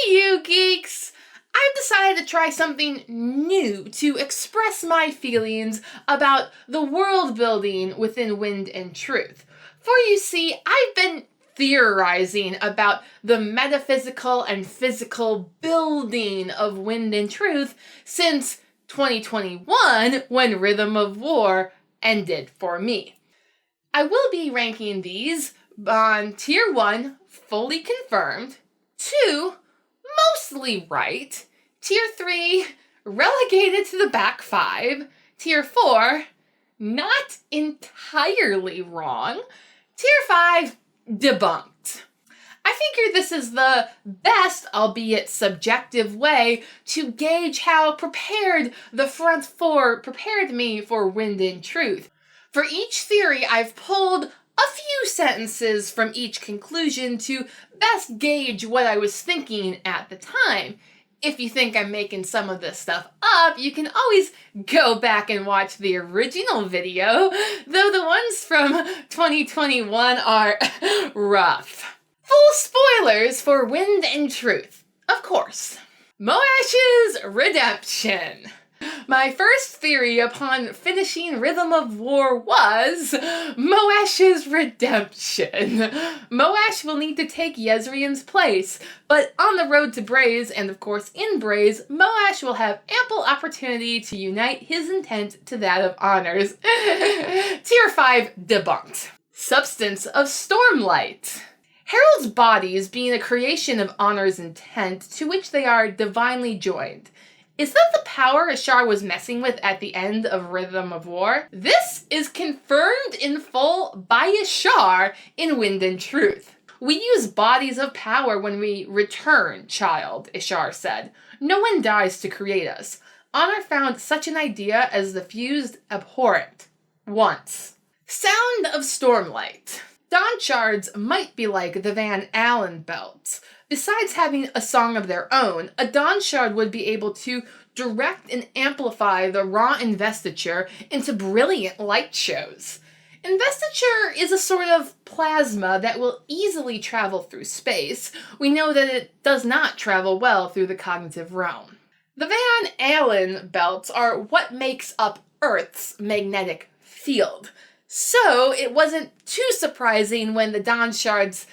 you geeks! I've decided to try something new to express my feelings about the world building within Wind and Truth. For you see, I've been theorizing about the metaphysical and physical building of Wind and Truth since 2021, when Rhythm of War ended for me. I will be ranking these on Tier 1, fully confirmed, 2, mostly right, Tier 3, relegated to the back 5, Tier 4, not entirely wrong, Tier 5, debunked. I figure this is the best, albeit subjective, way to gauge how prepared the front four prepared me for Wind and Truth. For each theory, I've pulled a few sentences from each conclusion to best gauge what I was thinking at the time. If you think I'm making some of this stuff up, you can always go back and watch the original video, though the ones from 2021 are rough. Full spoilers for Wind and Truth, of course. Moash's redemption. My first theory upon finishing Rhythm of War was Moash's redemption. Moash will need to take Yezrian's place, but on the road to Braze, and of course in Braze, Moash will have ample opportunity to unite his intent to that of Honor's. Tier 5 debunked. Substance of Stormlight. Herald's bodies being a creation of Honor's intent, to which they are divinely joined. Is that the power Ashar was messing with at the end of Rhythm of War? This is confirmed in full by Ashar in Wind and Truth. We use bodies of power when we return, child, Ashar said. No one dies to create us. Honor found such an idea as the fused abhorrent. Once. Sound of Stormlight. Dawn Shards might be like the Van Allen belts. Besides having a song of their own, a Dawn Shard would be able to direct and amplify the raw investiture into brilliant light shows. Investiture is a sort of plasma that will easily travel through space. We know that it does not travel well through the cognitive realm. The Van Allen belts are what makes up Earth's magnetic field. So it wasn't too surprising when the Dawn Shards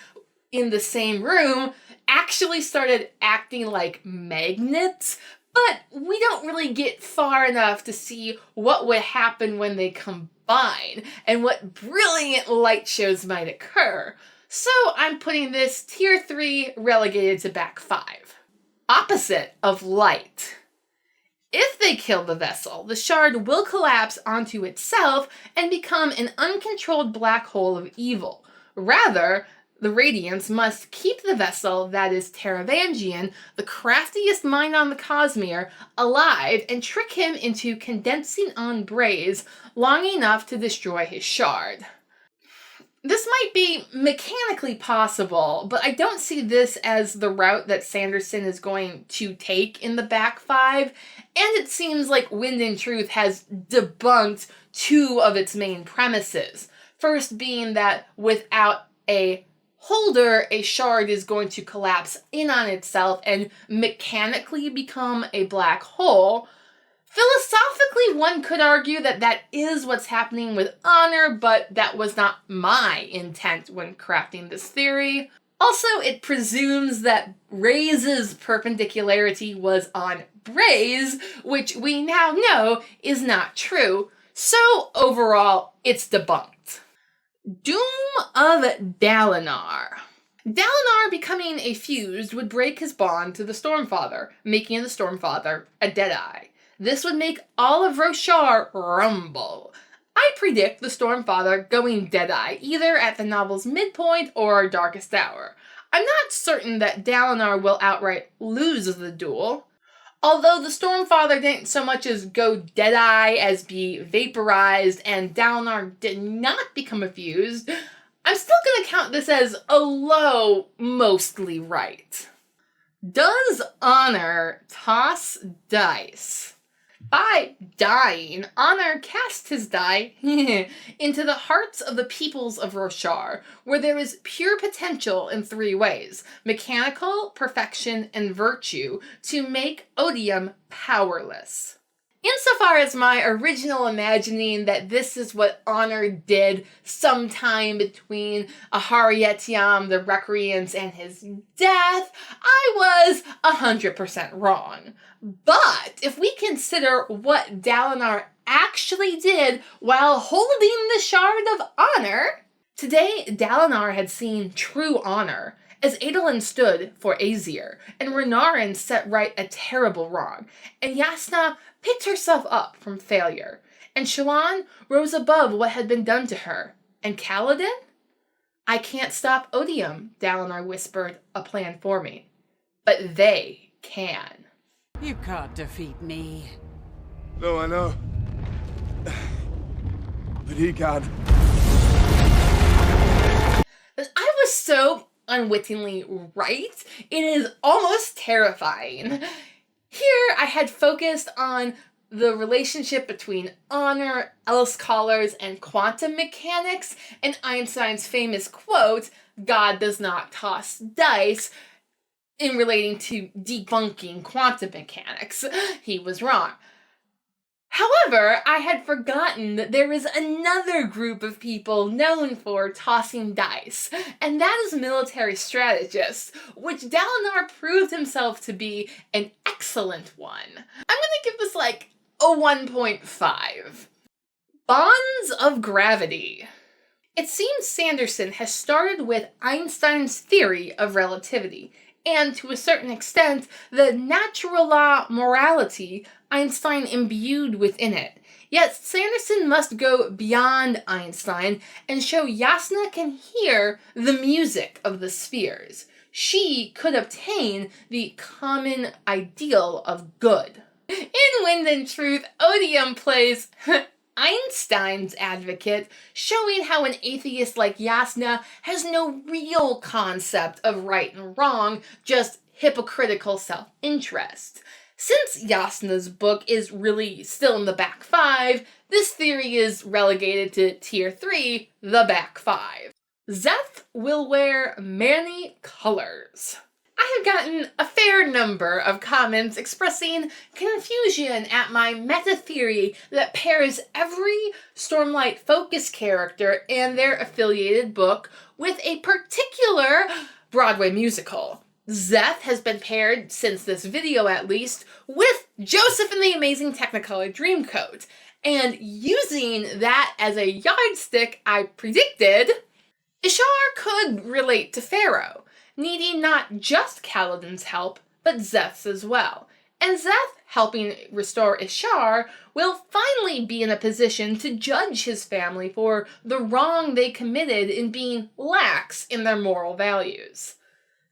in the same room actually started acting like magnets, but we don't really get far enough to see what would happen when they combine and what brilliant light shows might occur. So I'm putting this Tier 3 relegated to back 5. Opposite of light. If they kill the vessel, the shard will collapse onto itself and become an uncontrolled black hole of evil. Rather, the Radiance must keep the vessel, that is Taravangian, the craftiest mind on the Cosmere, alive and trick him into condensing on Braze long enough to destroy his shard. This might be mechanically possible, but I don't see this as the route that Sanderson is going to take in the back 5, and it seems like Wind and Truth has debunked 2 of its main premises. First being that without a holder, a shard is going to collapse in on itself and mechanically become a black hole. Philosophically, one could argue that that is what's happening with Honor, but that was not my intent when crafting this theory. Also, it presumes that Raze's perpendicularity was on Braze, which we now know is not true. So, overall, it's debunked. Doom of Dalinar. Dalinar becoming a fused would break his bond to the Stormfather, making the Stormfather a Deadeye. This would make all of Roshar rumble. I predict the Stormfather going Deadeye, either at the novel's midpoint or darkest hour. I'm not certain that Dalinar will outright lose the duel. Although the Stormfather didn't so much as go Deadeye as be vaporized, and Dalinar did not become a fused, I'm still going to count this as a low, mostly right. Does Honor toss dice? By dying, Honor cast his die into the hearts of the peoples of Roshar, where there is pure potential in three ways: mechanical, perfection, and virtue, to make Odium powerless. Insofar as my original imagining that this is what Honor did sometime between Aharietiam, the Recreants, and his death, I was 100% wrong. But if we consider what Dalinar actually did while holding the Shard of Honor, today Dalinar had seen true honor, as Adolin stood for Aesir, and Renarin set right a terrible wrong, and Yasna picked herself up from failure, and Shallan rose above what had been done to her, and Kaladin? I can't stop Odium, Dalinar whispered a plan for me, but they can. You can't defeat me. No, I know. But he can. I was so unwittingly right. It is almost terrifying. Here I had focused on the relationship between honor, else callers, and quantum mechanics, and Einstein's famous quote, "God does not toss dice," in relating to debunking quantum mechanics. He was wrong. However, I had forgotten that there is another group of people known for tossing dice, and that is military strategists, which Dalinar proved himself to be an excellent one. I'm gonna give this like a 1.5. Bonds of gravity. It seems Sanderson has started with Einstein's theory of relativity, and to a certain extent, the natural law morality Einstein imbued within it. Yet Sanderson must go beyond Einstein and show Yasna can hear the music of the spheres. She could obtain the common ideal of good. In Wind and Truth, Odium plays Einstein's advocate, showing how an atheist like Yasna has no real concept of right and wrong, just hypocritical self-interest. Since Yasna's book is really still in the back 5, this theory is relegated to tier 3, the back 5. Szeth will wear many colors. I have gotten a fair number of comments expressing confusion at my meta-theory that pairs every Stormlight focus character and their affiliated book with a particular Broadway musical. Szeth has been paired, since this video at least, with Joseph and the Amazing Technicolor Dreamcoat, and using that as a yardstick, I predicted Ishar could relate to Pharaoh, needing not just Kaladin's help, but Szeth's as well. And Szeth, helping restore Ishar, will finally be in a position to judge his family for the wrong they committed in being lax in their moral values.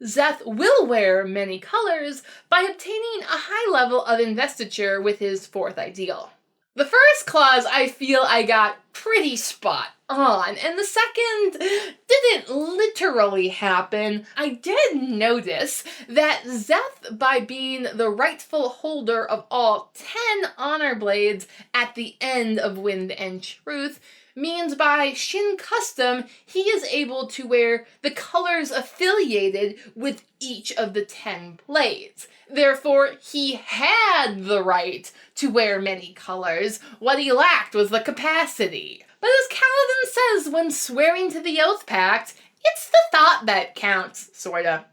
Szeth will wear many colors by obtaining a high level of investiture with his fourth ideal. The first clause I feel I got pretty spot on, and the second didn't literally happen. I did notice that Szeth, by being the rightful holder of all 10 honor blades at the end of Wind and Truth, means by Shin custom he is able to wear the colors affiliated with each of the 10 blades. Therefore, he had the right to wear many colors. What he lacked was the capacity. But as Kaladin says when swearing to the Oath Pact, it's the thought that counts, sorta.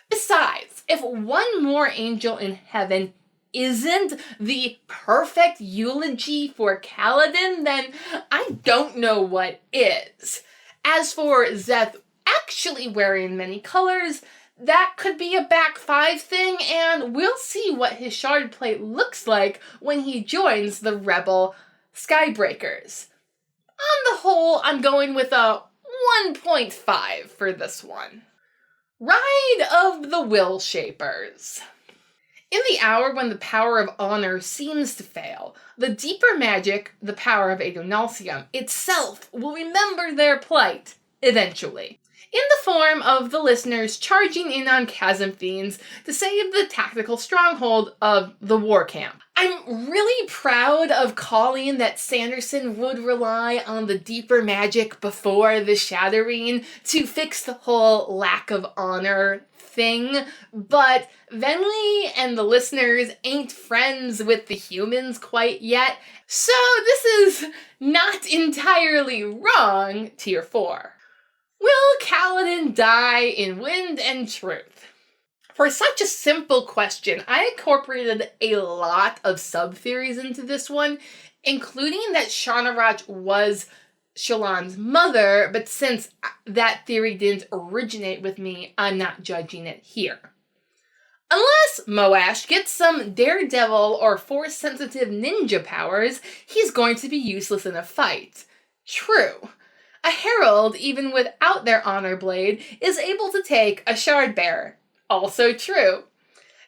Besides, if one more angel in heaven isn't the perfect eulogy for Kaladin, then I don't know what is. As for Szeth actually wearing many colors, that could be a back 5 thing, and we'll see what his shard plate looks like when he joins the rebel Skybreakers. On the whole, I'm going with a 1.5 for this one. Ride of the Will Shapers. In the hour when the power of honor seems to fail, the deeper magic, the power of Adonalsium itself, will remember their plight, eventually, in the form of the listeners charging in on chasm fiends to save the tactical stronghold of the war camp. I'm really proud of calling that Sanderson would rely on the deeper magic before the shattering to fix the whole lack of honor thing, but Venli and the listeners ain't friends with the humans quite yet, so this is not entirely wrong, Tier 4. Will Kaladin die in Wind and Truth? For such a simple question, I incorporated a lot of sub-theories into this one, including that Shannarach was Shallan's mother, but since that theory didn't originate with me, I'm not judging it here. Unless Moash gets some daredevil or force-sensitive ninja powers, he's going to be useless in a fight. True. A herald, even without their honor blade, is able to take a shard bearer. Also true.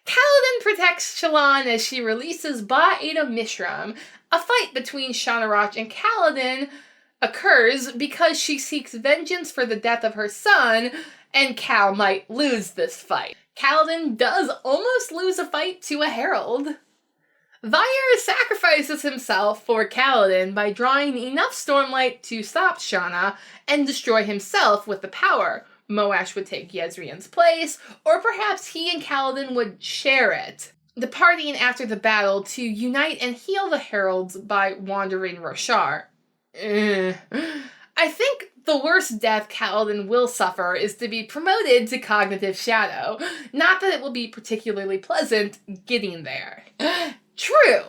Kaladin protects Shallan as she releases Ba-Eta Mishram. A fight between Shannarach and Kaladin occurs because she seeks vengeance for the death of her son, and Cal might lose this fight. Kaladin does almost lose a fight to a herald. Vair sacrifices himself for Kaladin by drawing enough Stormlight to stop Shanna and destroy himself with the power. Moash would take Yezrian's place, or perhaps he and Kaladin would share it, departing after the battle to unite and heal the heralds by wandering Roshar. I think the worst death Kaladin will suffer is to be promoted to Cognitive Shadow. Not that it will be particularly pleasant getting there. True.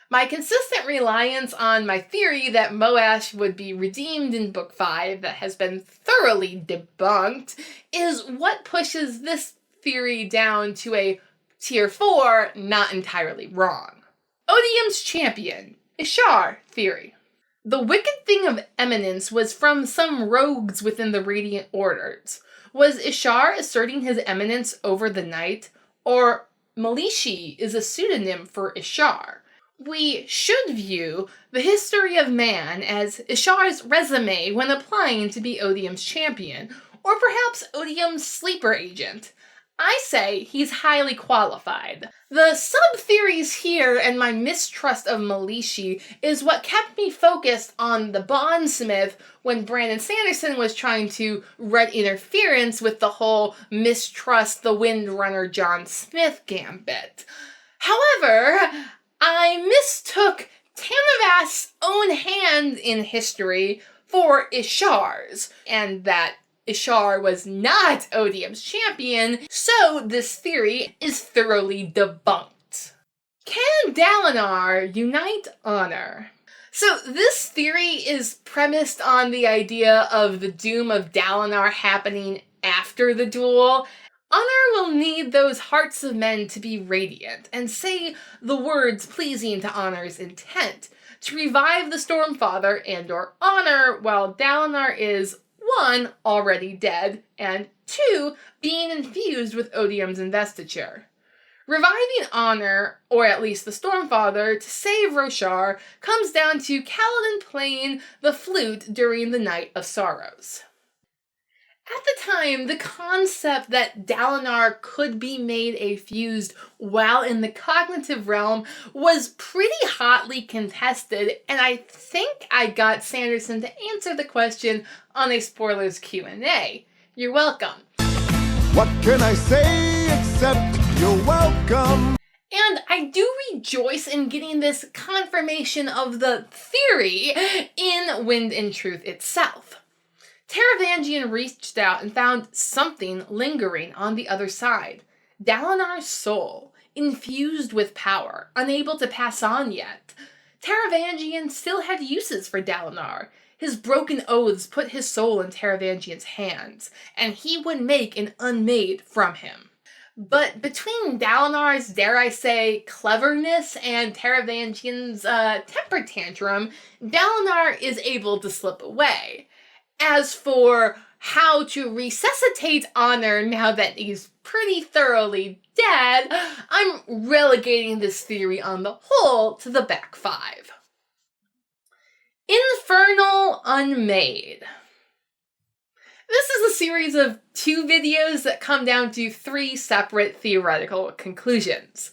My consistent reliance on my theory that Moash would be redeemed in Book 5 that has been thoroughly debunked is what pushes this theory down to a Tier 4, not entirely wrong. Odium's champion, Ishar theory. The wicked thing of eminence was from some rogues within the Radiant Orders. Was Ishar asserting his eminence over the night, or Malishi is a pseudonym for Ishar? We should view the history of man as Ishar's resume when applying to be Odium's champion, or perhaps Odium's sleeper agent. I say he's highly qualified. The sub-theories here and my mistrust of Malishi is what kept me focused on the Bondsmith when Brandon Sanderson was trying to read interference with the whole mistrust the Windrunner John Smith gambit. However, I mistook Tanavast's own hand in history for Ishar's, and that Ishar was not Odium's champion, so this theory is thoroughly debunked. Can Dalinar unite honor? So this theory is premised on the idea of the doom of Dalinar happening after the duel. Honor will need those hearts of men to be radiant and say the words pleasing to Honor's intent, to revive the Stormfather and/or Honor while Dalinar is 1, already dead, and 2, being infused with Odium's investiture. Reviving Honor, or at least the Stormfather, to save Roshar comes down to Kaladin playing the flute during the Night of Sorrows. At the time, the concept that Dalinar could be made a fused while in the cognitive realm was pretty hotly contested, and I think I got Sanderson to answer the question on a Spoilers Q&A. You're welcome. What can I say except you're welcome? And I do rejoice in getting this confirmation of the theory in Wind and Truth itself. Taravangian reached out and found something lingering on the other side. Dalinar's soul, infused with power, unable to pass on yet. Taravangian still had uses for Dalinar. His broken oaths put his soul in Taravangian's hands, and he would make an unmade from him. But between Dalinar's, dare I say, cleverness and Taravangian's temper tantrum, Dalinar is able to slip away. As for how to resuscitate Honor now that he's pretty thoroughly dead, I'm relegating this theory on the whole to the back 5. Infernal Unmade. This is a series of 2 videos that come down to 3 separate theoretical conclusions.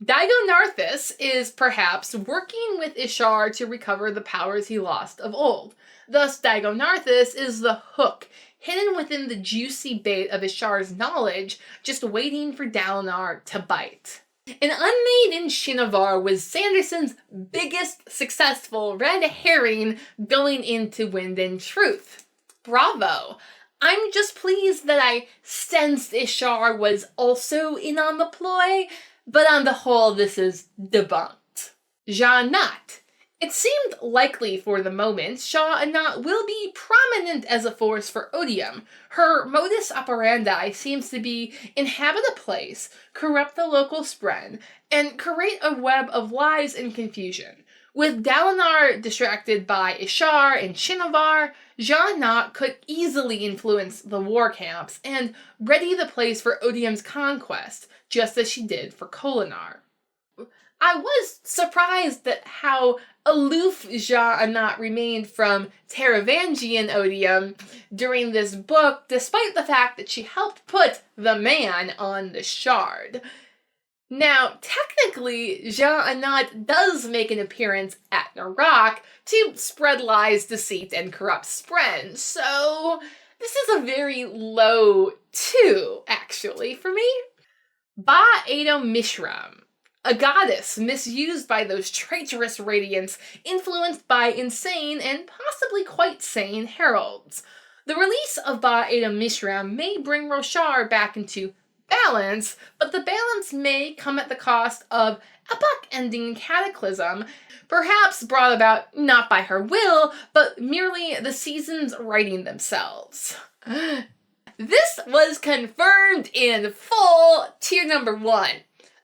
Daigonarthis is perhaps working with Ishar to recover the powers he lost of old. Thus, Daigonarthis is the hook, hidden within the juicy bait of Ishar's knowledge, just waiting for Dalinar to bite. An Unmade in Shinovar was Sanderson's biggest successful red herring going into Wind and Truth. Bravo! I'm just pleased that I sensed Ishar was also in on the ploy, but on the whole, this is debunked. Sja-anat. It seemed likely for the moment Sja-anat will be prominent as a force for Odium. Her modus operandi seems to be inhabit a place, corrupt the local spren, and create a web of lies and confusion. With Dalinar distracted by Ishar and Shinovar, Sja-anat could easily influence the war camps and ready the place for Odium's conquest, just as she did for Kholinar. I was surprised at how aloof Sja-anat remained from Taravangian Odium during this book, despite the fact that she helped put the man on the shard. Now, technically, Sja-anat does make an appearance at Narak to spread lies, deceit, and corrupt spren, so this is a very low 2, actually, for me. Ba-Ado Mishram. A goddess misused by those traitorous radiants, influenced by insane and possibly quite sane heralds. The release of Ba-Ado Mishram may bring Roshar back into balance, but the balance may come at the cost of epoch-ending cataclysm, perhaps brought about not by her will, but merely the seasons writing themselves. This was confirmed in full, tier number 1.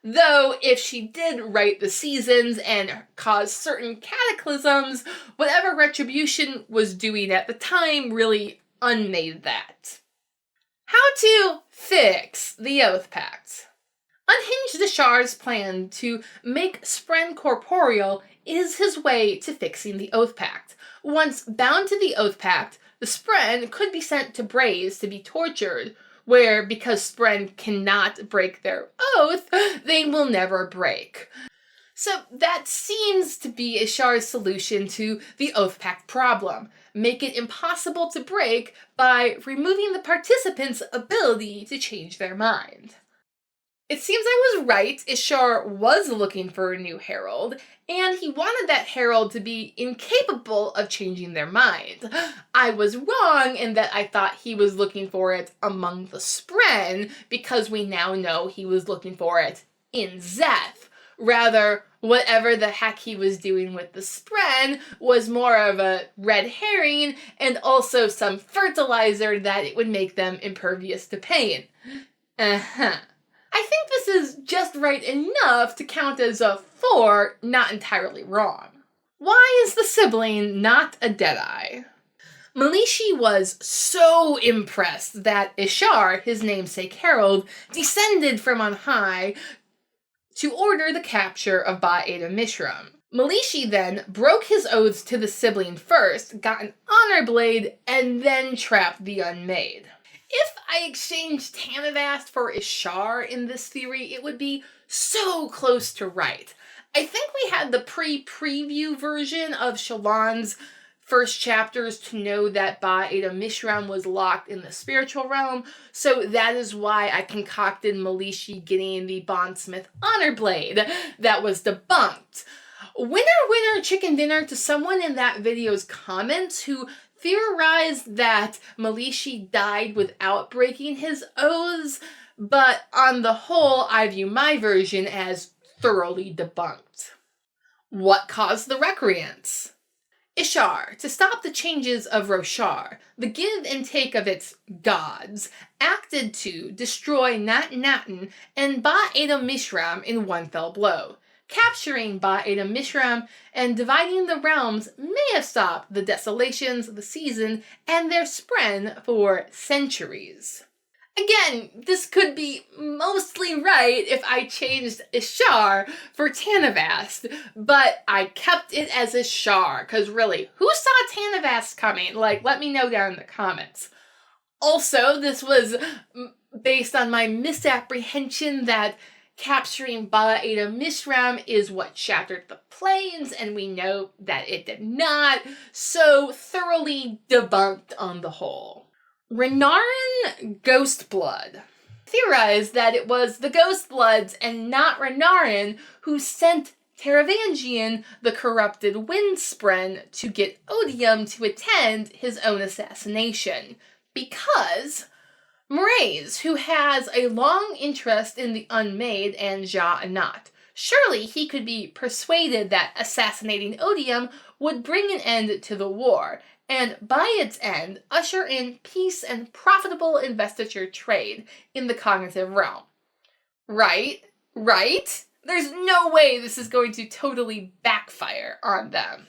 Though, if she did write the seasons and cause certain cataclysms, whatever Retribution was doing at the time really unmade that. How to fix the Oath Pact. Unhinged Ishar's plan to make Spren corporeal is his way to fixing the Oath Pact. Once bound to the Oath Pact, the Spren could be sent to Braze to be tortured, where, because Spren cannot break their oath, they will never break. So that seems to be Ishar's solution to the Oath Pact problem. Make it impossible to break by removing the participants' ability to change their mind. It seems I was right, Ishar was looking for a new herald, and he wanted that herald to be incapable of changing their mind. I was wrong in that I thought he was looking for it among the Spren, because we now know he was looking for it in Szeth. Rather, whatever the heck he was doing with the Spren was more of a red herring, and also some fertilizer that it would make them impervious to pain. I think this is just right enough to count as a 4, not entirely wrong. Why is the sibling not a Deadeye? Malishi was so impressed that Ishar, his namesake herald, descended from on high to order the capture of Ba-Ado Mishram. Malishi then broke his oaths to the sibling first, got an honor blade, and then trapped the Unmade. If I exchanged Tanavast for Ishar in this theory, it would be so close to right. I think we had the pre-preview version of Shallan's first chapters to know that Ba-Ado Mishram was locked in the spiritual realm, so that is why I concocted Malishi getting the Bondsmith Honor Blade that was debunked. Winner, chicken dinner to someone in that video's comments who theorized that Malishi died without breaking his oaths, but on the whole, I view my version as thoroughly debunked. What caused the recreants? Ishar, to stop the changes of Roshar, the give and take of its gods, acted to destroy Nat-Naten and Ba-Ado Mishram in one fell blow. Capturing Ba-Ado Mishram and dividing the realms may have stopped the desolations of the season and their spren for centuries. Again, this could be mostly right if I changed Ishar for Tanavast, but I kept it as Ishar, because really, who saw Tanavast coming? Let me know down in the comments. Also, this was based on my misapprehension that capturing Ba-Eta Mishram is what shattered the plains, and we know that it did not, so thoroughly debunked on the whole. Renarin Ghostblood theorized that it was the Ghostbloods and not Renarin who sent Taravangian, the corrupted Windspren, to get Odium to attend his own assassination, because Mraize, who has a long interest in the Unmade and Ja-Anat, surely he could be persuaded that assassinating Odium would bring an end to the war, and by its end, usher in peace and profitable investiture trade in the cognitive realm. Right? There's no way this is going to totally backfire on them.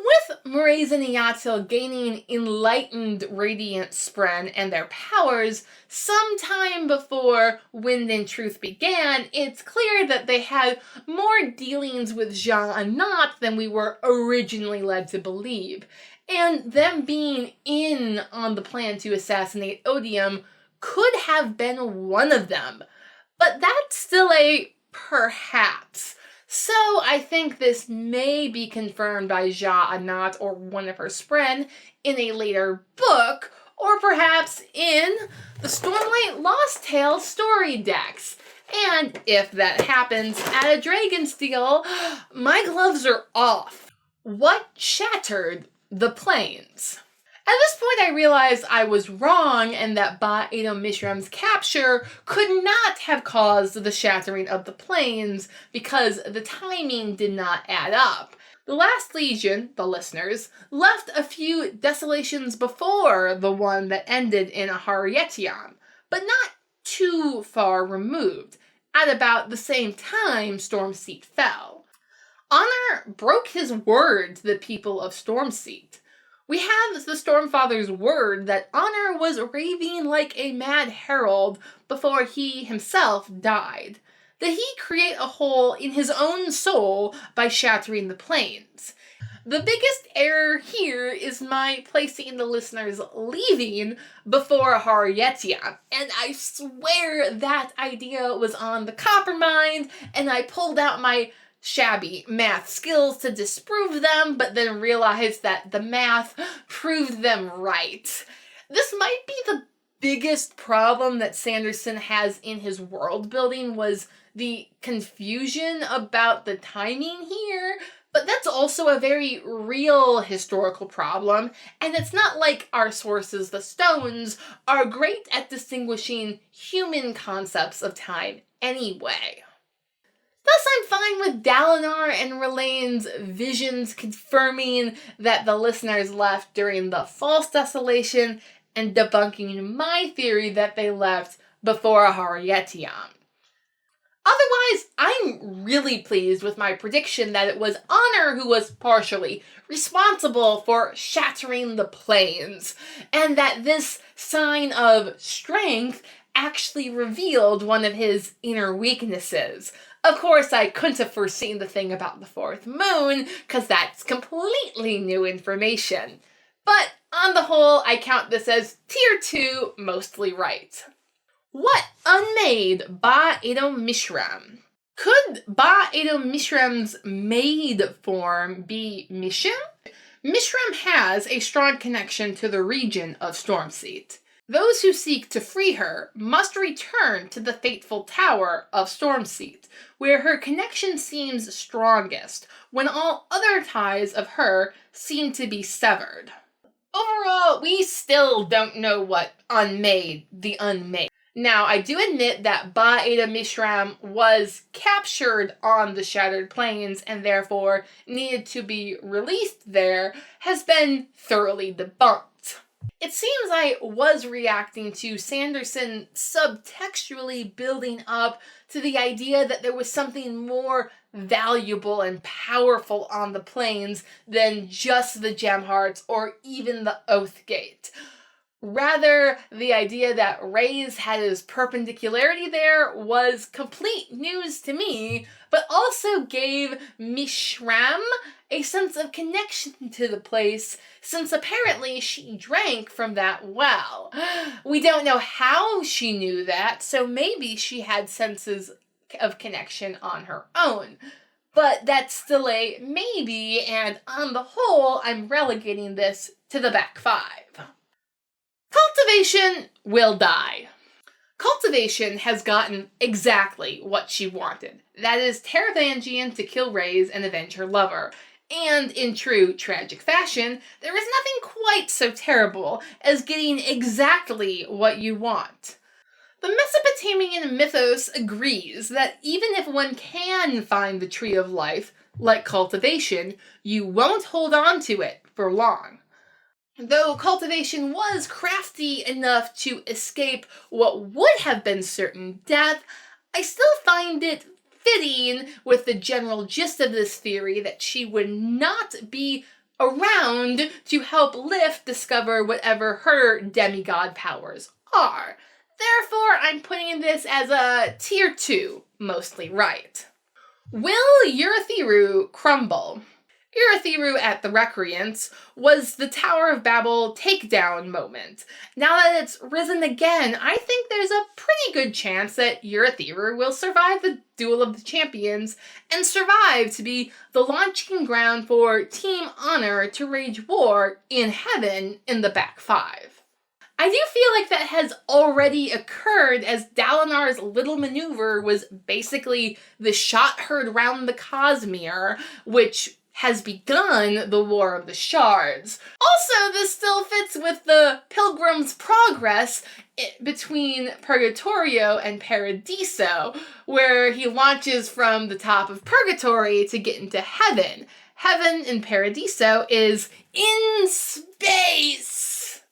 With Mraize and Iyatil gaining enlightened Radiant Spren and their powers sometime before Wind and Truth began, it's clear that they had more dealings with Ja-Anat than we were originally led to believe, and them being in on the plan to assassinate Odium could have been one of them. But that's still a perhaps. So I think this may be confirmed by Ja-Anat or one of her Spren in a later book, or perhaps in the Stormlight Lost Tales story decks. And if that happens at a Dragonsteel, my gloves are off. What shattered the plains? At this point, I realized I was wrong and that Ba-Eta Mishram's capture could not have caused the shattering of the plains because the timing did not add up. The last Legion, the listeners, left a few desolations before the one that ended in Aharietiam, but not too far removed, at about the same time Stormseat fell. Honor broke his word to the people of Stormseat. We have the Stormfather's word that Honor was raving like a mad herald before he himself died, that he create a hole in his own soul by shattering the plains. The biggest error here is my placing the listeners leaving before Aharietiam, and I swear that idea was on the Coppermind, and I pulled out my shabby math skills to disprove them, but then realized that the math proved them right. This might be the biggest problem that Sanderson has in his world building, was the confusion about the timing here, but that's also a very real historical problem, and it's not like our sources, the Stones, are great at distinguishing human concepts of time anyway. Thus, I'm fine with Dalinar and Relane's visions confirming that the listeners left during the false desolation and debunking my theory that they left before Aharietiam. Otherwise, I'm really pleased with my prediction that it was Honor who was partially responsible for shattering the plains, and that this sign of strength actually revealed one of his inner weaknesses. Of course, I couldn't have foreseen the thing about the fourth moon, because that's completely new information. But on the whole, I count this as tier 2, mostly right. What unmade Ba-Eta Mishram? Could Ba-Eta Mishram's maid form be Mishram? Mishram has a strong connection to the region of Stormseat. Those who seek to free her must return to the fateful tower of Stormseat, where her connection seems strongest, when all other ties of her seem to be severed. Overall, we still don't know what unmade the unmade. Now, I do admit that Ba-Eta Mishram was captured on the Shattered Plains and therefore needed to be released there, has been thoroughly debunked. It seems I was reacting to Sanderson subtextually building up to the idea that there was something more valuable and powerful on the plains than just the Gem Hearts or even the Oathgate. Rather, the idea that Reyes had his perpendicularity there was complete news to me, but also gave Mishram a sense of connection to the place, since apparently she drank from that well. We don't know how she knew that, so maybe she had senses of connection on her own. But that's still a maybe, and on the whole, I'm relegating this to the back five. Cultivation will die. Cultivation has gotten exactly what she wanted. That is Taravangian to kill Reyes and avenge her lover. And in true tragic fashion, there is nothing quite so terrible as getting exactly what you want. The Mesopotamian mythos agrees that even if one can find the tree of life, like cultivation, you won't hold on to it for long. Though cultivation was crafty enough to escape what would have been certain death, I still find it fitting with the general gist of this theory that she would not be around to help Lif discover whatever her demigod powers are. Therefore, I'm putting this as a tier 2, mostly right. Will Urithiru crumble? Urithiru at the Recreants was the Tower of Babel takedown moment. Now that it's risen again, I think there's a pretty good chance that Urithiru will survive the Duel of the Champions and survive to be the launching ground for Team Honor to wage war in heaven in the back five. I do feel like that has already occurred, as Dalinar's little maneuver was basically the shot heard round the Cosmere, which has begun the War of the Shards. Also, this still fits with the Pilgrim's Progress between Purgatorio and Paradiso, where he launches from the top of Purgatory to get into heaven. Heaven in Paradiso is in space!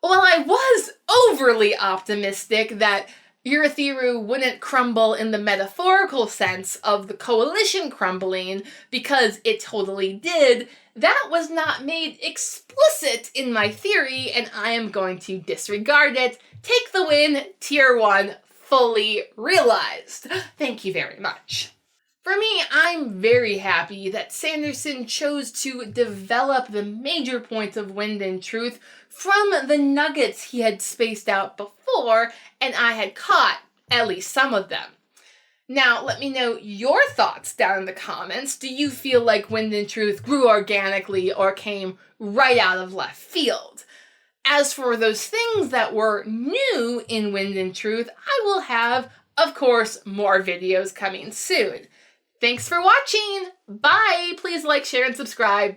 While I was overly optimistic that Urithiru wouldn't crumble in the metaphorical sense of the coalition crumbling, because it totally did, that was not made explicit in my theory, and I am going to disregard it. Take the win, tier 1, fully realized. Thank you very much. For me, I'm very happy that Sanderson chose to develop the major points of Wind and Truth from the nuggets he had spaced out before, and I had caught at least some of them. Now, let me know your thoughts down in the comments. Do you feel like Wind and Truth grew organically or came right out of left field? As for those things that were new in Wind and Truth, I will have, of course, more videos coming soon. Thanks for watching! Bye! Please like, share, and subscribe.